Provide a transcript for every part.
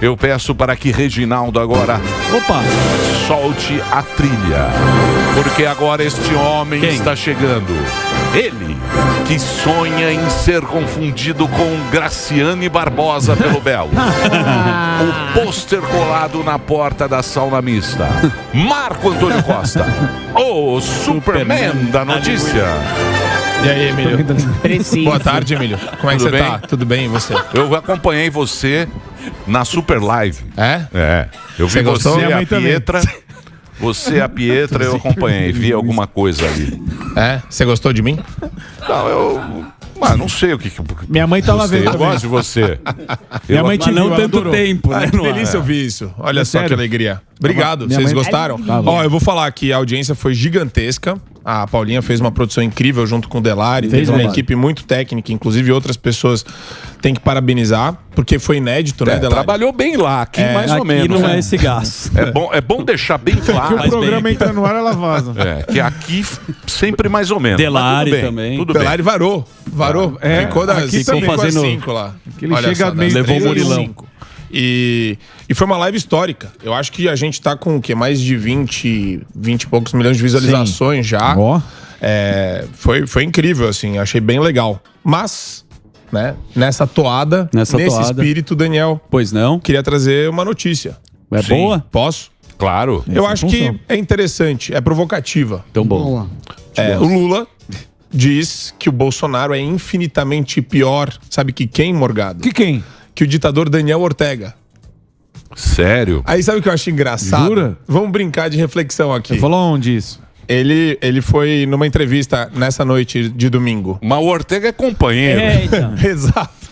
Eu peço para que Reginaldo agora solte a trilha. Porque agora este homem está chegando. Ele, que sonha em ser confundido com Graciane Barbosa pelo Belo. O pôster colado na porta da sauna mista. Marco Antônio Costa, o Superman da notícia. E aí, Emílio? Boa tarde, Emílio. Como é que você tá? Tudo bem, e você? Eu acompanhei você na Super Live. É? Eu vi você e a Pietra. Também. Você e a Pietra, eu acompanhei. Vi alguma coisa ali. Você gostou de mim? Não, não sei o que... Minha mãe tava vendo. Eu gosto de você. Minha mãe te viu, não tanto tempo, né? Que delícia ouvir isso. Olha só que alegria. Obrigado. Vocês gostaram? Eu vou falar que a audiência foi gigantesca. A Paulinha fez uma produção incrível junto com o Delari. Fez uma equipe muito técnica, inclusive outras pessoas têm que parabenizar, porque foi inédito, né, Delari? Trabalhou bem lá, aqui mais ou menos. Aqui não é esse gás. É bom deixar bem claro. Que o programa entra no ar, ela vaza. Que aqui sempre mais ou menos. Delari também. Tudo Delari varou. Ficou das 5 lá. Ele chega meio... Levou o Murilão. E foi uma live histórica. Eu acho que a gente tá com o quê? Mais de 20 e poucos milhões de visualizações já. Foi incrível, assim. Achei bem legal. Mas, né, nesse espírito, Daniel... Pois não? Queria trazer uma notícia. É boa? Posso? Claro. Eu acho que é interessante, é provocativa. Então, boa. O Lula diz que o Bolsonaro é infinitamente pior. Sabe que quem, Morgado? Que quem? Que o ditador Daniel Ortega. Sério? Aí sabe o que eu acho engraçado? Jura? Vamos brincar de reflexão aqui. Você falou onde isso? Ele foi numa entrevista nessa noite de domingo. Mas o Ortega é companheiro. Então. Exato.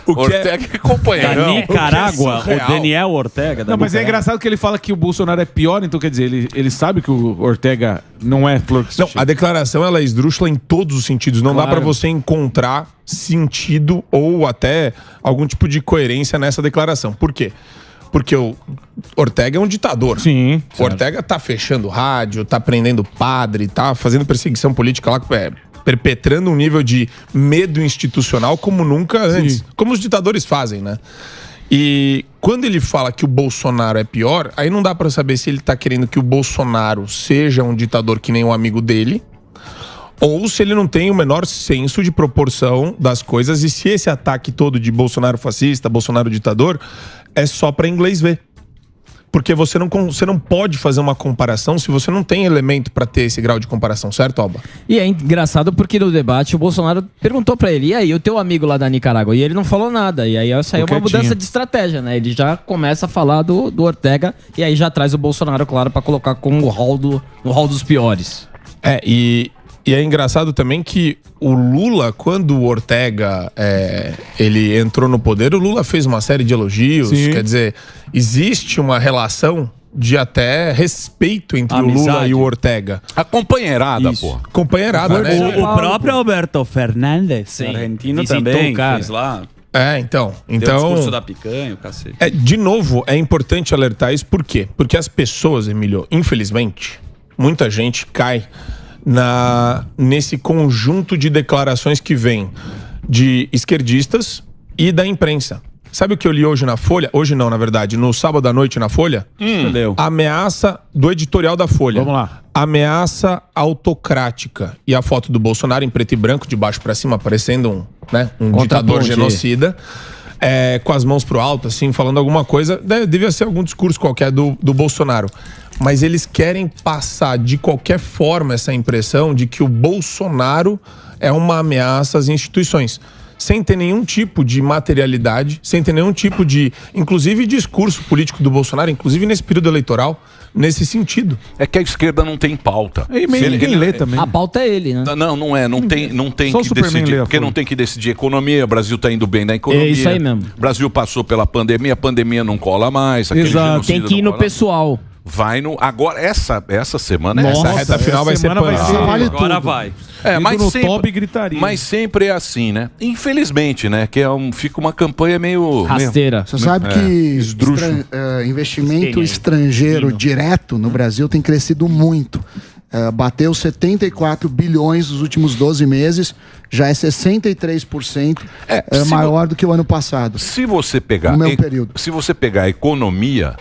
Ortega é companheiro. Da Nicarágua, o Daniel Ortega. Não, mas é engraçado que ele fala que o Bolsonaro é pior, então quer dizer, ele sabe que o Ortega não é flor que se Não, a declaração ela é esdrúxula em todos os sentidos. Não dá pra você encontrar sentido ou até algum tipo de coerência nessa declaração. Por quê? Porque o Ortega é um ditador. Sim. O Ortega tá fechando rádio, tá prendendo padre, tá fazendo perseguição política lá, perpetrando um nível de medo institucional como nunca antes. Como os ditadores fazem, né? E quando ele fala que o Bolsonaro é pior, aí não dá pra saber se ele tá querendo que o Bolsonaro seja um ditador que nem um amigo dele, ou se ele não tem o menor senso de proporção das coisas e se esse ataque todo de Bolsonaro fascista, Bolsonaro ditador, é só pra inglês ver. Porque você não pode fazer uma comparação se você não tem elemento pra ter esse grau de comparação, certo, Alba? E é engraçado porque no debate o Bolsonaro perguntou pra ele, e aí, o teu amigo lá da Nicarágua? E ele não falou nada. E aí saiu uma mudança de estratégia, né? Ele já começa a falar do Ortega e aí já traz o Bolsonaro, claro, pra colocar como no hall dos piores. E é engraçado também que o Lula, quando o Ortega ele entrou no poder, o Lula fez uma série de elogios. Sim. Quer dizer, existe uma relação de até respeito entre o Lula e o Ortega. A companheirada, pô. Companheirada, né? O próprio Alberto Fernandes, argentino, também, fez lá. Então... Deu o discurso da picanha, o cacete. De novo, é importante alertar isso. Por quê? Porque as pessoas, Emílio, infelizmente, muita gente cai nesse conjunto de declarações que vem de esquerdistas e da imprensa. Sabe o que eu li hoje na Folha? Hoje não, na verdade. No sábado à noite na Folha? Ameaça do editorial da Folha. Vamos lá. Ameaça autocrática. E a foto do Bolsonaro em preto e branco, de baixo pra cima, parecendo um ditador genocida. Com as mãos pro alto, assim, falando alguma coisa. Devia ser algum discurso qualquer do Bolsonaro. Mas eles querem passar de qualquer forma essa impressão de que o Bolsonaro é uma ameaça às instituições. Sem ter nenhum tipo de materialidade, sem ter nenhum tipo de, inclusive, discurso político do Bolsonaro, inclusive nesse período eleitoral, nesse sentido. É que a esquerda não tem pauta. E ninguém lê também. A pauta é ele, né? Não é. Não tem Só que decidir. Porque não tem que decidir economia. O Brasil tá indo bem na economia. É isso aí mesmo. O Brasil passou pela pandemia. A pandemia não cola mais. Exato. Tem que ir no pessoal. Vai no... Agora, essa semana... Nossa, essa reta final vai ser vale agora tudo. vai. Mas sempre é assim, né? Infelizmente, né? Que fica uma campanha meio... rasteira. Você sabe que investimento estrangeiro direto no Brasil tem crescido muito. bateu 74 bilhões nos últimos 12 meses, já é 63% maior do que o ano passado. Se você pegar, no mesmo período. Se você pegar a economia,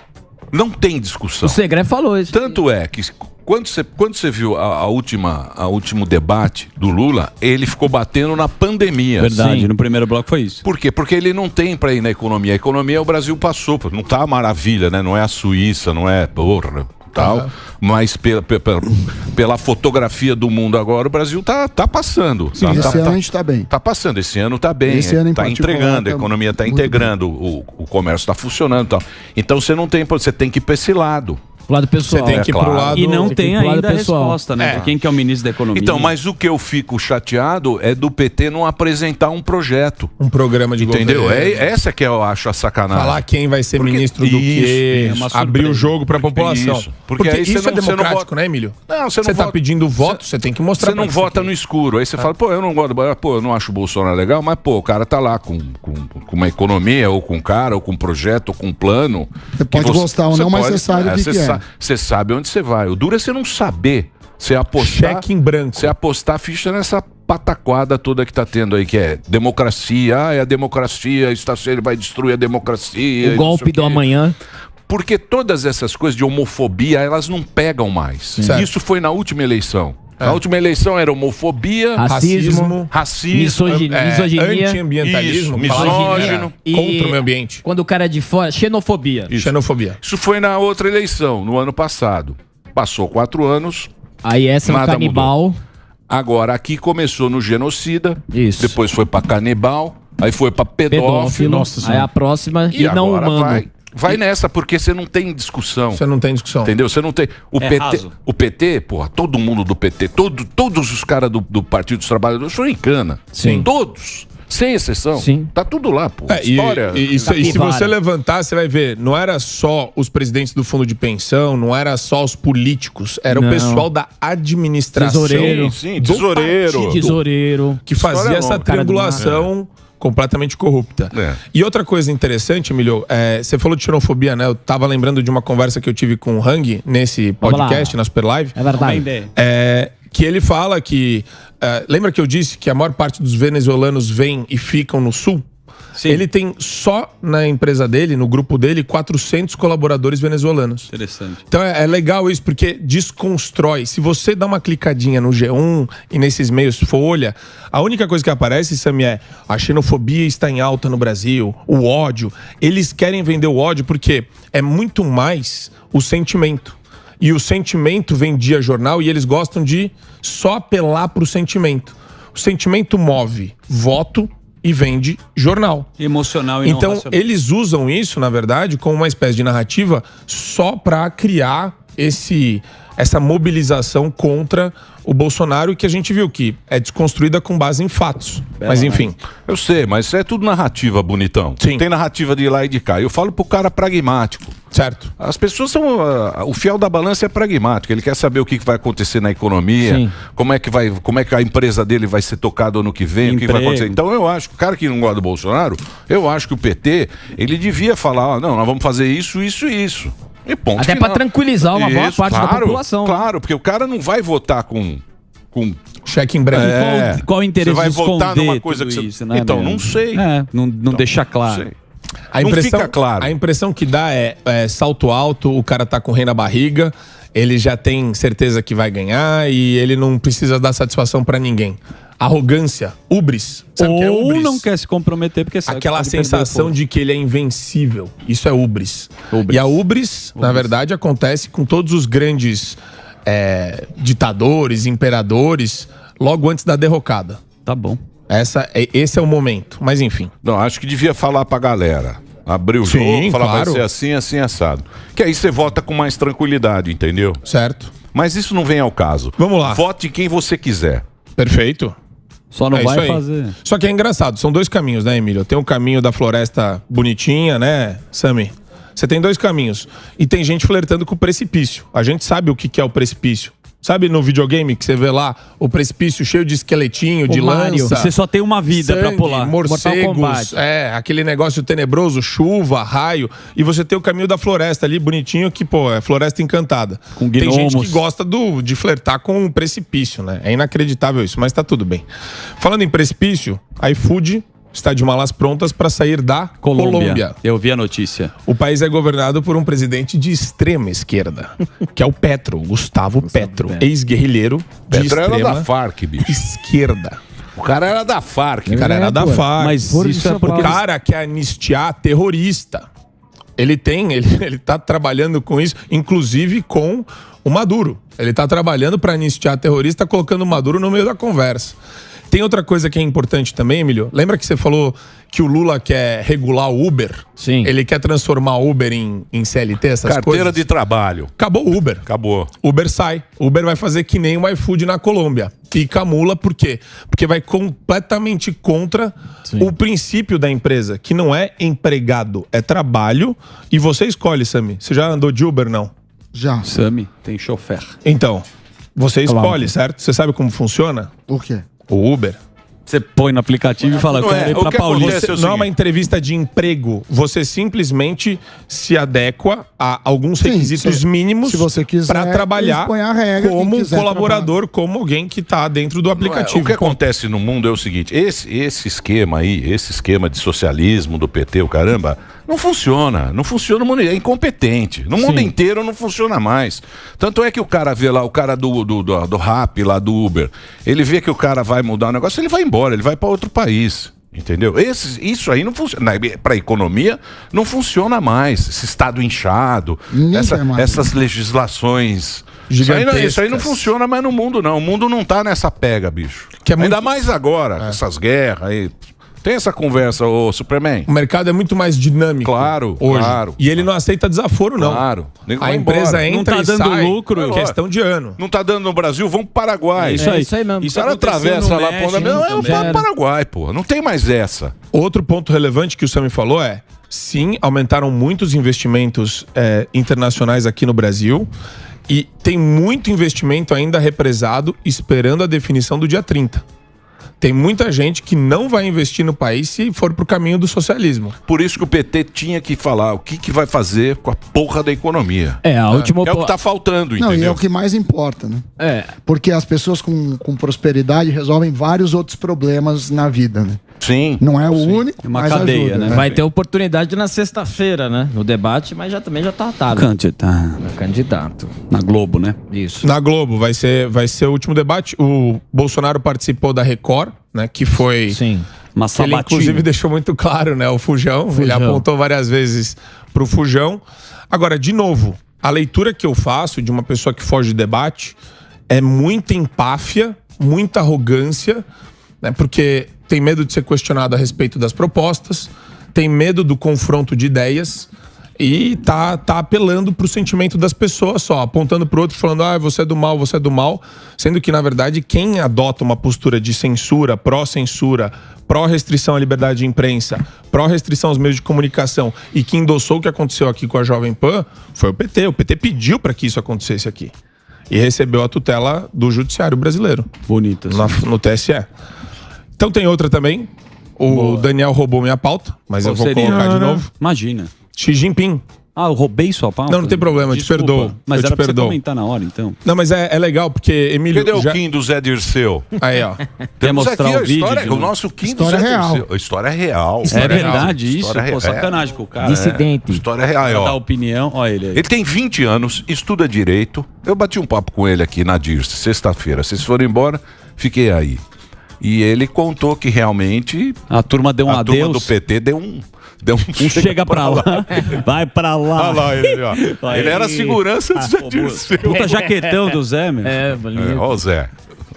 não tem discussão. O Segré falou isso. Tanto é que quando você viu o último debate do Lula, ele ficou batendo na pandemia. Verdade, no primeiro bloco foi isso. Por quê? Porque ele não tem para ir na economia. A economia o Brasil passou, não tá maravilha, né? Não é a Suíça, não é porra, tal, mas pela fotografia do mundo agora, o Brasil tá passando. Sim, esse ano a gente tá bem. Tá passando, esse ano tá bem, esse ano tá entregando, a economia tá integrando, o comércio tá funcionando e tal. Então você tem que ir para esse lado. Lado pessoal. Você tem que ir pro lado, e não tem ainda a resposta, né? De quem que é o ministro da Economia. Então, mas o que eu fico chateado é do PT não apresentar um projeto. Um programa de Entendeu? governo. Essa que eu acho a sacanagem. Falar quem vai ser ministro do quê, abrir o jogo pra população. Isso. Porque aí isso você é democrático, vota, né, Emílio? Não, você tá pedindo voto, você tem que mostrar. Você não vota no escuro. Aí você fala, pô, eu não gosto, pô, eu não acho o Bolsonaro legal, mas pô, o cara tá lá com uma economia, ou com um cara, ou com um projeto, ou com um plano. Você pode gostar ou não, mas você sabe o que é. Você sabe onde você vai. O duro é você não saber. Você apostar. Cheque em branco. Você apostar a ficha nessa pataquada toda que tá tendo aí, que é democracia. É a democracia, ele vai destruir a democracia. O golpe do amanhã. Porque todas essas coisas de homofobia, elas não pegam mais. Isso foi na última eleição. Na última eleição era homofobia, racismo, misoginia, anti-ambientalismo, misógino, contra o meio ambiente. Quando o cara é de fora, xenofobia. Xenofobia. Isso foi na outra eleição, no ano passado. Passou 4 anos. Aí essa é o canibal. Mudou. Agora aqui começou no genocida, isso. Depois foi pra canibal, aí foi pra pedófilo. Nossa, aí a próxima e não humano. Vai nessa, porque você não tem discussão. Você não tem discussão. Entendeu? Você não tem. O PT, porra, todo mundo do PT, todos os caras do Partido dos Trabalhadores foram em cana. Sim. Todos. Sem exceção. Sim. Tá tudo lá, pô. História. E se você levantar, você vai ver, não era só os presidentes do fundo de pensão, não era só os políticos, era o pessoal da administração. Tesoureiro. Sim, tesoureiro. Tesoureiro. Que fazia essa triangulação completamente corrupta. E outra coisa interessante, Emílio, você falou de xenofobia, né? Eu tava lembrando de uma conversa que eu tive com o Hang nesse podcast, na Super Live. É verdade. Que ele fala que... lembra que eu disse que a maior parte dos venezuelanos vêm e ficam no sul? Sim. Ele tem só na empresa dele, no grupo dele, 400 colaboradores venezuelanos. Interessante. Então é legal isso, porque desconstrói. Se você dá uma clicadinha no G1 e nesses meios Folha, a única coisa que aparece, Sami, é a xenofobia está em alta no Brasil, o ódio. Eles querem vender o ódio porque é muito mais o sentimento. E o sentimento vendia jornal e eles gostam de só apelar para o sentimento. O sentimento move voto e vende jornal. Emocional e então, não racional. Eles usam isso, na verdade, como uma espécie de narrativa só para criar essa mobilização contra o Bolsonaro, que a gente viu que é desconstruída com base em fatos. Mas enfim. Eu sei, mas é tudo narrativa, bonitão. Sim. Tem narrativa de lá e de cá. Eu falo pro cara pragmático. Certo. As pessoas são... o fiel da balança é pragmático. Ele quer saber o que vai acontecer na economia, como é que a empresa dele vai ser tocada ano que vem, o que vai acontecer. Então eu acho que o cara que não gosta do Bolsonaro, eu acho que o PT, ele devia falar, não, nós vamos fazer isso, isso e isso. E ponto. Até para tranquilizar uma boa parte da população. Claro, porque o cara não vai votar com cheque em branco. Qual o interesse de votar numa coisa que isso, né? Então, não sei. Não deixa claro. Não fica claro. A impressão que dá é salto alto, o cara tá com o rei na barriga, ele já tem certeza que vai ganhar e ele não precisa dar satisfação pra ninguém. Arrogância, ubris. Sabe Ou que é ubris? não quer se comprometer porque sabe aquela que sensação de que ele é invencível. Isso é ubris. E a ubris, na verdade, acontece com todos os grandes ditadores, imperadores, logo antes da derrocada. Tá bom. Esse é o momento. Mas enfim. Não, acho que devia falar pra galera. Abrir o jogo, falar vai ser assim, assim, assado. Que aí você vota com mais tranquilidade, entendeu? Certo. Mas isso não vem ao caso. Vamos lá. Vote quem você quiser. Perfeito. Só não vai fazer. Só que é engraçado, são dois caminhos, né, Emílio? Tem o caminho da floresta bonitinha, né, Sami? Você tem dois caminhos. E tem gente flertando com o precipício. A gente sabe o que é o precipício. Sabe no videogame que você vê lá o precipício cheio de esqueletinho, de Mario. lança? Você só tem uma vida pra sangue, pular. Mortal morcegos, Kombat. aquele negócio tenebroso, chuva, raio. E você tem o caminho da floresta ali, bonitinho, que, pô, é floresta encantada. Com tem gente gnomos. que gosta de flertar com o precipício, né? É inacreditável isso, mas tá tudo bem. Falando em precipício, a iFood está de malas prontas para sair da Colômbia. Eu vi a notícia. O país é governado por um presidente de extrema esquerda, que é o Petro, Gustavo Petro, ex-guerrilheiro de Petro era extrema da Farc, bicho. esquerda. O cara era da Farc. O cara era da Farc. Mas isso é porque O cara quer anistiar terrorista. Ele tá trabalhando com isso, inclusive com o Maduro. Ele tá trabalhando para anistiar terrorista, colocando o Maduro no meio da conversa. Tem outra coisa que é importante também, Emílio. Lembra que você falou que o Lula quer regular o Uber? Sim. Ele quer transformar o Uber em CLT, essas Carteira coisas? de trabalho. Acabou o Uber. Acabou. Uber sai. Uber vai fazer que nem o iFood na Colômbia. Pica a mula, por quê? Porque vai completamente contra o princípio da empresa, que não é empregado, é trabalho. E você escolhe, Sami. Você já andou de Uber, não? Já. Sami tem chofer. Então, você escolhe, certo? Você sabe como funciona O quê? o Uber? Você põe no aplicativo e fala, eu Não quero é. ir O pra que Paulista. acontece é o Não é uma seguinte. entrevista de emprego. Você simplesmente se adequa a alguns Sim, requisitos mínimos se você quiser, para trabalhar eles põem a regra, quem como quiser colaborador, como alguém que está dentro do Não é. aplicativo. O que acontece no mundo é o seguinte: esse esquema aí, esse esquema de socialismo do PT, o caramba, não funciona. Não funciona no mundo. É incompetente. No mundo inteiro não funciona mais. Tanto é que o cara vê lá, o cara do Rappi, lá do Uber, ele vê que o cara vai mudar o negócio, ele vai embora, ele vai para outro país. Entendeu? Isso aí não funciona. Para a economia, não funciona mais. Esse estado inchado, Ninguém quer mais. essas legislações. Isso aí não funciona mais no mundo, não. O mundo não tá nessa pega, bicho. Que é muito- Ainda mais agora, com essas guerras aí. Tem essa conversa, ô Superman? O mercado é muito mais dinâmico. Claro, hoje. claro. E ele não aceita desaforo, não. Claro. Nego A vai empresa embora. entra Não tá e dando sai. lucro. É questão de ano. Não tá dando no Brasil, vamos pro Paraguai. Isso aí mesmo. O cara atravessa lá, pô, eu vou também. pro Paraguai, pô. Não tem mais essa. Outro ponto relevante que o Sami falou é: sim, aumentaram muitos investimentos internacionais aqui no Brasil e tem muito investimento ainda represado esperando a definição do dia 30. Tem muita gente que não vai investir no país se for pro caminho do socialismo. Por isso que o PT tinha que falar o que vai fazer com a porra da economia. A última... É o que tá faltando, Não, e é entendeu? o que mais importa, né? É. Porque as pessoas com prosperidade resolvem vários outros problemas na vida, né? Sim. Não é o único, Uma mas cadeia, ajuda, né? Vai ter oportunidade na sexta-feira, né? No debate, mas também já tá atado. Candidato. Na Globo, né? Isso. Na Globo vai ser o último debate. O Bolsonaro participou da Record, né? Que foi... Sim. Uma Que ele, sabatina. inclusive, deixou muito claro, né? O Fujão. Ele apontou várias vezes pro Fujão. Agora, de novo, a leitura que eu faço de uma pessoa que foge de debate é muita empáfia, muita arrogância, né? Porque tem medo de ser questionado a respeito das propostas, tem medo do confronto de ideias e tá apelando pro sentimento das pessoas só, apontando pro outro, falando, você é do mal, sendo que, na verdade, quem adota uma postura de censura, pró-censura, pró-restrição à liberdade de imprensa, pró-restrição aos meios de comunicação e que endossou o que aconteceu aqui com a Jovem Pan, foi o PT. O PT pediu para que isso acontecesse aqui. E recebeu a tutela do Judiciário Brasileiro. Bonito. No TSE. Então tem outra também. O Daniel roubou minha pauta, mas eu vou colocar de novo. Imagina. Xi Jinping. Eu roubei sua pauta? Não tem problema, eu te perdoo. Mas Eu era te pra você perdoo. comentar na hora, então. Não, mas é legal, porque, Emílio... Cadê o Kim do Zé Dirceu? Aí, ó. Quer mostrar aqui o vídeo? o nosso Kim do História Zé real. Dirceu. História real. É verdade isso? História Pô, real. sacanagem com o cara. Dissidente. História real, Pra dar ó. opinião. Olha ele aí. Ele tem 20 anos, estuda direito. Eu bati um papo com ele aqui na Dirce, sexta-feira. Vocês foram embora, fiquei aí. E ele contou que realmente A turma deu um a turma adeus. do PT deu um Chega pra lá. Vai pra lá. Olha lá ele, ó. Aí. Ele era segurança do Zé Dirceu. Puta jaquetão do Zé, meu. Ó o Zé.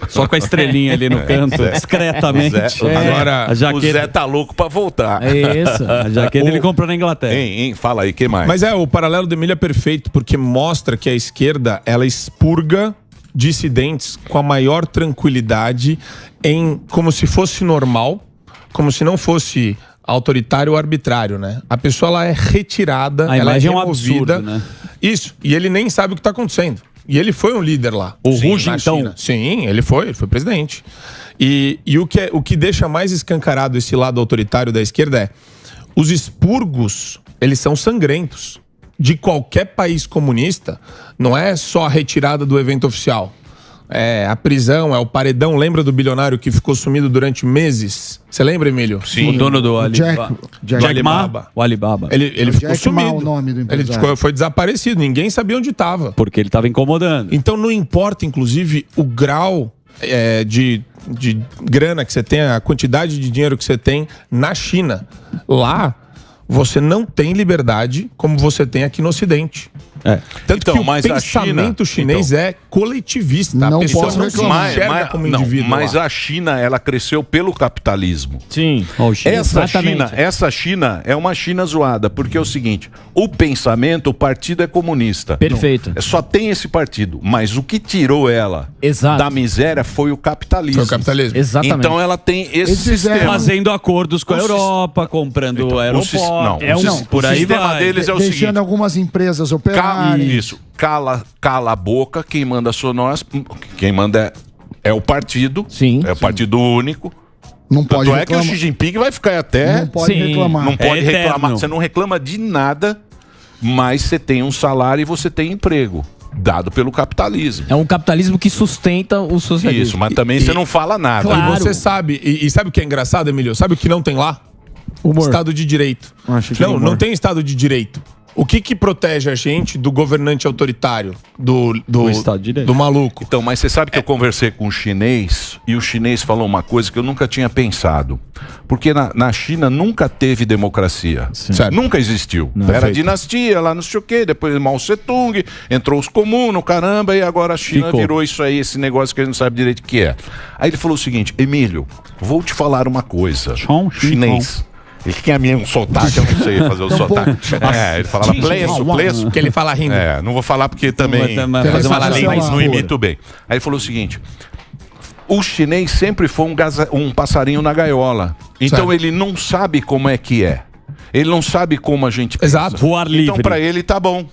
Só com a estrelinha ali no canto, discretamente. O Zé- Agora, A O jaqueta, Zé tá louco pra voltar. É isso. a jaqueta ele comprou na Inglaterra. Hein, fala aí, que mais? mas o paralelo do Emílio é perfeito, porque mostra que a esquerda, ela expurga dissidentes com a maior tranquilidade, como se fosse normal, como se não fosse autoritário ou arbitrário, né? A pessoa, ela é retirada, A ela é imagem é um removida. absurdo, né? Isso, e ele nem sabe o que está acontecendo. E ele foi um líder lá. O Hu na Jintao. China. Sim, ele foi presidente. E o que deixa mais escancarado esse lado autoritário da esquerda é os expurgos, eles são sangrentos. De qualquer país comunista, não é só a retirada do evento oficial. É a prisão, é o paredão. Lembra do bilionário que ficou sumido durante meses? Você lembra, Emílio? Sim. O dono do Jack Alibaba. O Alibaba. Ele ficou Jack Ma, sumido. o nome do Ele empresário. foi desaparecido. Ninguém sabia onde estava. Porque ele estava incomodando. Então não importa, inclusive, o grau de grana que você tem, a quantidade de dinheiro que você tem na China. Lá, você não tem liberdade como você tem aqui no Ocidente. Tanto Então, que o mas a pensamento chinês é coletivista. Não a pessoa posso não se reclamar. enxerga como indivíduo. Mas lá. a China, ela cresceu pelo capitalismo. Sim. Essa China é uma China zoada, porque é o seguinte, o pensamento, o partido é comunista. Perfeito. Só tem esse partido, mas o que tirou ela da miséria foi o capitalismo. Foi o capitalismo. Exatamente. Então ela tem esse sistema. Fazendo acordos com a Europa, comprando aeroportos. Por aí sistema vai. deles é o Deixando seguinte, algumas empresas operarem. cala a boca, quem manda sou nós, quem manda é o partido, o partido único. Não pode Tanto é que o Xi Jinping vai ficar até... Não pode reclamar. Não pode É reclamar. eterno. Você não reclama de nada, mas você tem um salário e você tem emprego, dado pelo capitalismo. É um capitalismo que sustenta o socialismo. Isso, mas também você não fala nada. Claro. E você sabe, e sabe o que é engraçado, Emílio? Sabe o que não tem lá? Estado de Direito. Não tem Estado de Direito. O que protege a gente do governante autoritário, do Estado de Direito. do maluco? Então, mas você sabe que eu conversei com um chinês e o chinês falou uma coisa que eu nunca tinha pensado. Porque na China nunca teve democracia. Certo. Nunca existiu. Era Perfeito. dinastia, lá não sei o quê, depois Mao Tse-tung, entrou os comuns, caramba, e agora a China virou isso aí, esse negócio que a gente não sabe direito o que é. Aí ele falou o seguinte, Emílio, vou te falar uma coisa. Chinês. Ele tinha um sotaque, eu não sei fazer o sotaque. Ele falava plesso. Que ele fala rindo. Não vou falar porque também fazer uma não imito bem. Aí ele falou o seguinte, o chinês sempre foi um passarinho na gaiola. Então Certo. ele não sabe como é que é. Ele não sabe como a gente pensa. Exato. Voar livre. Então pra ele tá bom.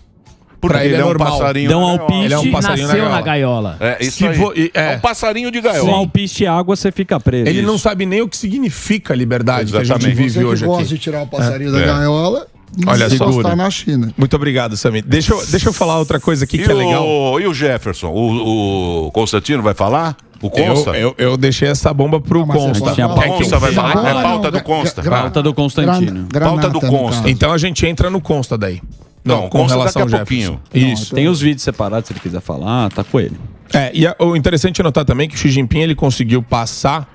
Porque Pra ele é é um normal. passarinho Dá um na gaiola. alpiste. Ele é um passarinho nasceu na na gaiola. gaiola. É isso Se aí. vo- e- É um passarinho de gaiola. Com alpiste e água você fica preso. Ele não sabe nem o que significa a liberdade que a gente Exatamente. vive Você que hoje gosta aqui. de tirar o passarinho da gaiola, Olha você só. está na China. Muito obrigado, Samir. Deixa eu falar outra coisa aqui que é legal. E o Jefferson? O Constantino vai falar? O Consta? Eu deixei essa bomba pro Mas você Consta. pode falar. Consta vai falar. Agora É pauta não, do Consta. Pauta do Constantino. Pauta do no Consta. caso. Então a gente entra no Consta daí. Não, com Consta relação daqui a ao Jefferson. pouquinho. Isso. Tem os vídeos separados, se ele quiser falar, tá com ele. O interessante é notar também que o Xi Jinping ele conseguiu passar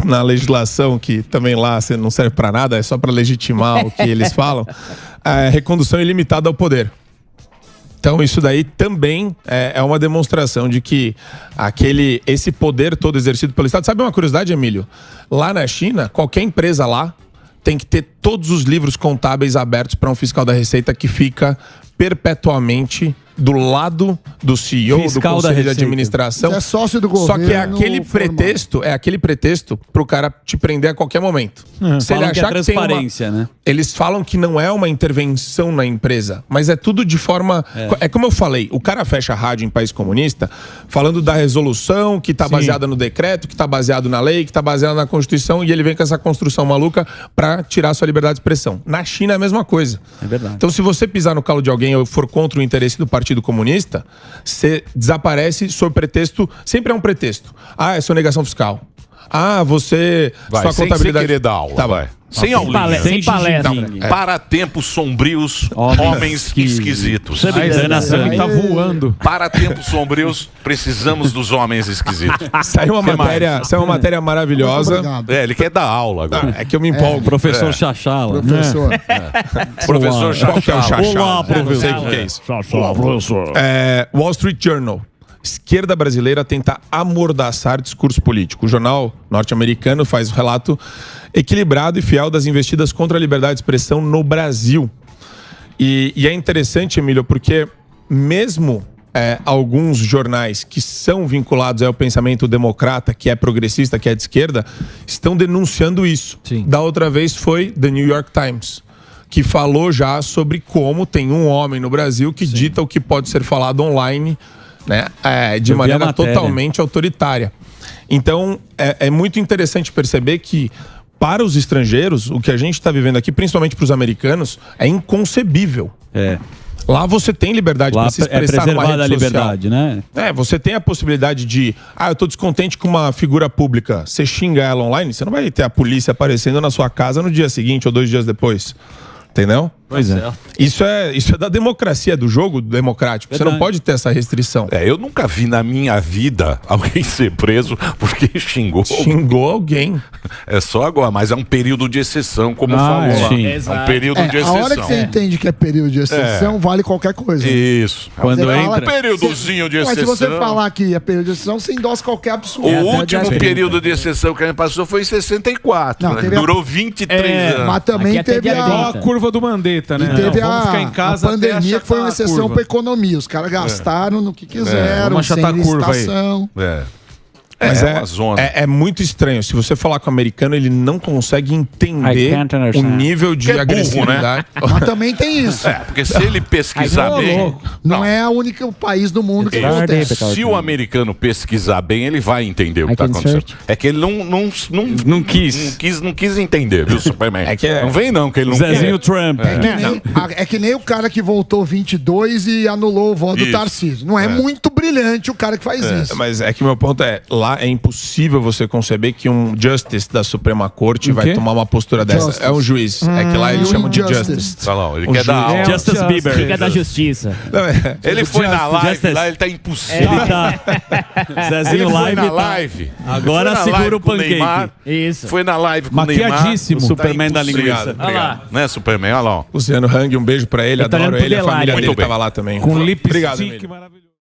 na legislação, que também lá não serve pra nada, é só pra legitimar o que eles falam, a recondução ilimitada ao poder. Então isso daí também é uma demonstração de que esse poder todo exercido pelo Estado... Sabe uma curiosidade, Emílio? Lá na China, qualquer empresa lá tem que ter todos os livros contábeis abertos para um fiscal da Receita que fica perpetuamente do lado do CEO, Fiscal do da Conselho de Receita. Administração. Você é sócio do Só que é governo aquele pretexto pro cara te prender a qualquer momento. Se ele Falam que é achar que tem uma... transparência, né? Eles falam que não é uma intervenção na empresa, mas é tudo de forma... É como eu falei, o cara fecha a rádio em país comunista falando da resolução que tá baseada no decreto, que tá baseado na lei, que tá baseada na Constituição, e ele vem com essa construção maluca pra tirar sua liberdade de expressão. Na China é a mesma coisa. É verdade. Então, se você pisar no calo de alguém ou for contra o interesse do Partido Comunista, você desaparece sob pretexto... Sempre é um pretexto. É sonegação fiscal. Você... Vai, sua sem contabilidade... querer dar aula. Tá, vai. Sem aulinha. Sem palestra. Para tempos sombrios, homens esquisitos. é Ele tá voando. Para tempos sombrios, precisamos dos homens esquisitos. Saiu uma matéria maravilhosa. Obrigado. Ele quer dar aula agora. É que eu me empolgo. Professor Chachala. Professor. Professor Qual que é o Chachala. Chachala? Olá, Não sei professor. o que é isso. Wall Street Journal. Esquerda brasileira tenta amordaçar discurso político. O jornal norte-americano faz um relato equilibrado e fiel das investidas contra a liberdade de expressão no Brasil. E é interessante, Emílio, porque mesmo alguns jornais que são vinculados ao pensamento democrata, que é progressista, que é de esquerda, estão denunciando isso. Sim. Da outra vez foi The New York Times, que falou já sobre como tem um homem no Brasil que dita o que pode ser falado online né? De maneira totalmente autoritária. Então, é muito interessante perceber que, para os estrangeiros, o que a gente está vivendo aqui, principalmente para os americanos, é inconcebível. Lá você tem liberdade para se expressar numa rede social. Liberdade, né? Você tem a possibilidade de... eu tô descontente com uma figura pública. Você xinga ela online, você não vai ter a polícia aparecendo na sua casa no dia seguinte ou 2 dias depois. Entendeu? Pois é. Isso é da democracia, do jogo democrático. Você não pode ter essa restrição. Eu nunca vi na minha vida alguém ser preso porque xingou alguém. É só agora, mas é um período de exceção, como falou lá. É um período de exceção. A hora que você entende que é período de exceção, vale qualquer coisa. Isso. Quando entra... períodozinho de exceção. Mas se você falar que é período de exceção, você endossa qualquer absurdo. O último período de exceção que a gente passou foi em 64. Não, durou 23 anos. Mas também teve a curva do Mandetta, né? E teve vamos ficar em casa a pandemia, que foi uma exceção para economia. Os caras gastaram no que quiseram, sem licitação. É muito estranho. Se você falar com o americano, ele não consegue entender o nível de agressividade. Né? Mas também tem isso. Porque se ele pesquisar bem... Não é o único país do mundo que acontece. Se o americano pesquisar bem, ele vai entender o que está acontecendo. É que ele não quis entender, viu, Superman? Não vem não, que ele não Zezinho Trump. É que nem o cara que voltou 22 e anulou o voto do Tarcísio. Não é muito brilhante o cara que faz isso. Mas é que meu ponto lá é impossível você conceber que um justice da Suprema Corte vai tomar uma postura dessa. É um juiz. É que lá eles chamam de justice. Ele quer dar Justice Bieber. Ele quer da justiça. Ele foi na live, lá ele tá impossível. Zezinho foi na live. Agora segura o pancake. Isso. Foi na live com o Neymar. Maquiadíssimo. O Superman da linguiça. Obrigado. Né, Superman? Olha lá. Luciano Hang, um beijo pra ele. Adoro ele. A família dele Muito bem. tava lá também. Com lip Obrigado, stick Emílio. maravilhoso.